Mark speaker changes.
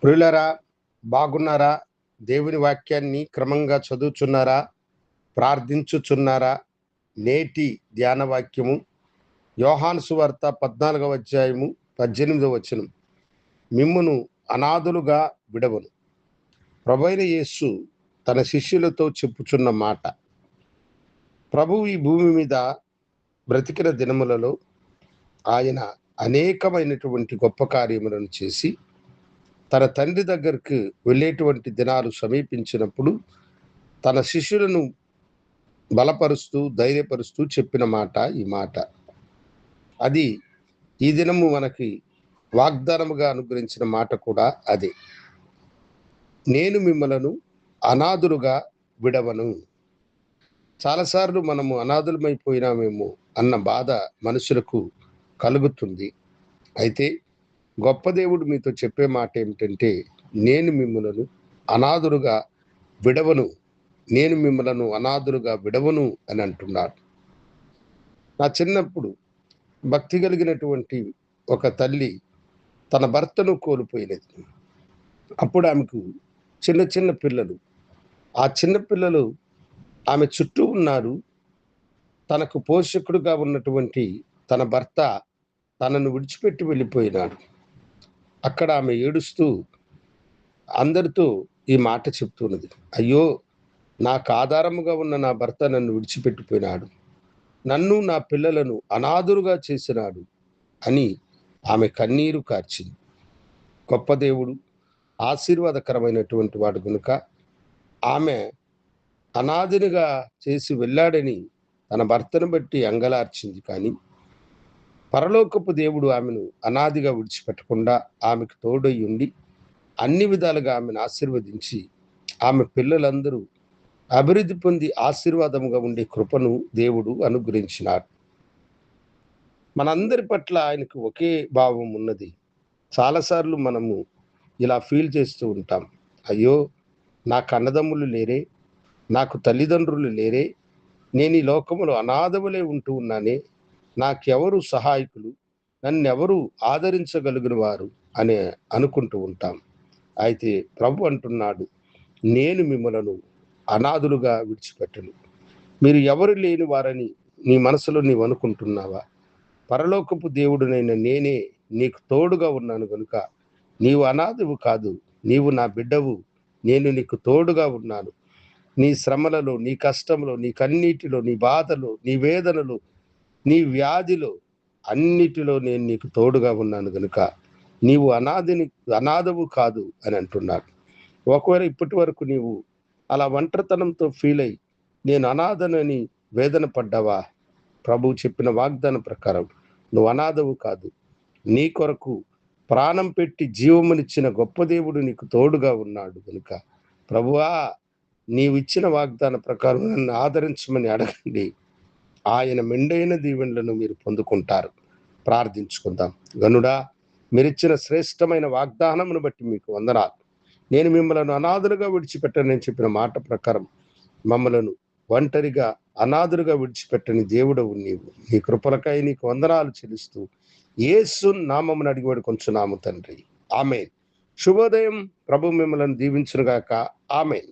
Speaker 1: ప్రియులారా, బాగున్నారా? దేవుని వాక్యాన్ని క్రమంగా చదువుచున్నారా? ప్రార్థించుచున్నారా? నేటి ధ్యాన వాక్యము యోహాను సువార్త 14వ అధ్యాయము 18వ వచనం. మిమ్మును అనాథులుగా విడవను. ప్రభువైన యేసు తన శిష్యులతో చెప్పుచున్న మాట. ప్రభువు ఈ భూమి మీద బ్రతికిన దినములలో ఆయన అనేకమైనటువంటి గొప్ప కార్యములను చేసి తన తండ్రి దగ్గరికి వెళ్ళేటువంటి దినాలు సమీపించినప్పుడు తన శిష్యులను బలపరుస్తూ ధైర్యపరుస్తూ చెప్పిన మాట ఈ మాట. అది ఈ దినము మనకి వాగ్దానముగా అనుగ్రహించిన మాట కూడా అదే. నేను మిమ్మలను అనాథులుగా విడవను. చాలాసార్లు మనము అనాథులమైపోయినామేమో అన్న బాధ మనుషులకు కలుగుతుంది. అయితే గొప్ప దేవుడు మీతో చెప్పే మాట ఏమిటంటే, నేను మిమ్మలను అనాథులుగా విడవను. నేను మిమ్మలను అనాథులుగా విడవను అని అంటున్నాడు. నా చిన్నప్పుడు భక్తి కలిగినటువంటి ఒక తల్లి తన భర్తను కోల్పోయినది. అప్పుడు ఆమెకు చిన్న చిన్న పిల్లలు. ఆ చిన్న పిల్లలు ఆమె చుట్టూ ఉన్నారు. తనకు పోషకుడుగా ఉన్నటువంటి తన భర్త తనను విడిచిపెట్టి వెళ్ళిపోయినాడు. అక్కడ ఆమె ఏడుస్తూ అందరితో ఈ మాట చెప్తున్నది. అయ్యో, నాకు ఆధారముగా ఉన్న నా భర్త నన్ను విడిచిపెట్టిపోయినాడు, నన్ను నా పిల్లలను అనాథులుగా చేసినాడు అని ఆమె కన్నీరు కార్చింది. గొప్ప దేవుడు ఆశీర్వాదకరమైనటువంటి వాడు కనుక ఆమె అనాథునిగా చేసి వెళ్ళాడని తన భర్తను బట్టి అంగలార్చింది. కానీ పరలోకపు దేవుడు ఆమెను అనాదిగా విడిచిపెట్టకుండా ఆమెకు తోడై ఉండి అన్ని విధాలుగా ఆమెను ఆశీర్వదించి ఆమె పిల్లలందరూ అభివృద్ధి పొంది ఆశీర్వాదముగా ఉండే కృపను దేవుడు అనుగ్రహించినాడు. మనందరి పట్ల ఆయనకు ఒకే భావం ఉన్నది. చాలాసార్లు మనము ఇలా ఫీల్ చేస్తూ ఉంటాం. అయ్యో, నాకు అన్నదమ్ములు లేరే, నాకు తల్లిదండ్రులు లేరే, నేను ఈ లోకములో అనాథవలే ఉంటూ ఉన్నానే, నాకెవరు సహాయకులు, నన్నెవరు ఆదరించగలిగిన వారు అని అనుకుంటూ ఉంటాం. అయితే ప్రభు అంటున్నాడు, నేను మిమ్మలను అనాథులుగా విడిచిపెట్టను. మీరు ఎవరు లేని వారని నీ మనసులో నీవు అనుకుంటున్నావా? పరలోకపు దేవుడునైన నేనే నీకు తోడుగా ఉన్నాను కనుక నీవు అనాథవు కాదు, నీవు నా బిడ్డవు. నేను నీకు తోడుగా ఉన్నాను. నీ శ్రమలలో, నీ కష్టంలో, నీ కన్నీటిలో, నీ బాధలో, నీ వేదనలో, నీ వ్యాధిలో అన్నిటిలో నేను నీకు తోడుగా ఉన్నాను కనుక నీవు అనాథవు కాదు అని అంటున్నాడు. ఒకవేళ ఇప్పటి వరకు నీవు అలా ఒంటరితనంతో ఫీల్ అయి నేను అనాథనని వేదన పడ్డావా? ప్రభువు చెప్పిన వాగ్దానం ప్రకారం నువ్వు అనాథవు కాదు. నీ కొరకు ప్రాణం పెట్టి జీవమునిచ్చిన గొప్ప దేవుడు నీకు తోడుగా ఉన్నాడు కనుక ప్రభువా, నీవిచ్చిన వాగ్దాన ప్రకారం నన్ను ఆదరించమని అడగండి. ఆయన మెండైన దీవెనలను మీరు పొందుకుంటారు. ప్రార్థించుకుందాం. గనుడా, మీరిచ్చిన శ్రేష్టమైన వాగ్దానమును బట్టి మీకు వందనాలు. నేను మిమ్మల్ని అనాథులుగా విడిచిపెట్టనని చెప్పిన మాట ప్రకారం మమ్మలను ఒంటరిగా అనాథులుగా విడిచిపెట్టని దేవుడవు నీవు. నీ కృపలకై నీకు వందనాలు చెల్లిస్తూ యేసు నామమున అడిగి వేడుకొంచున్నాము తండ్రి. ఆమేన్. శుభోదయం. ప్రభు మిమ్మల్ని దీవించునుగాక. ఆమేన్.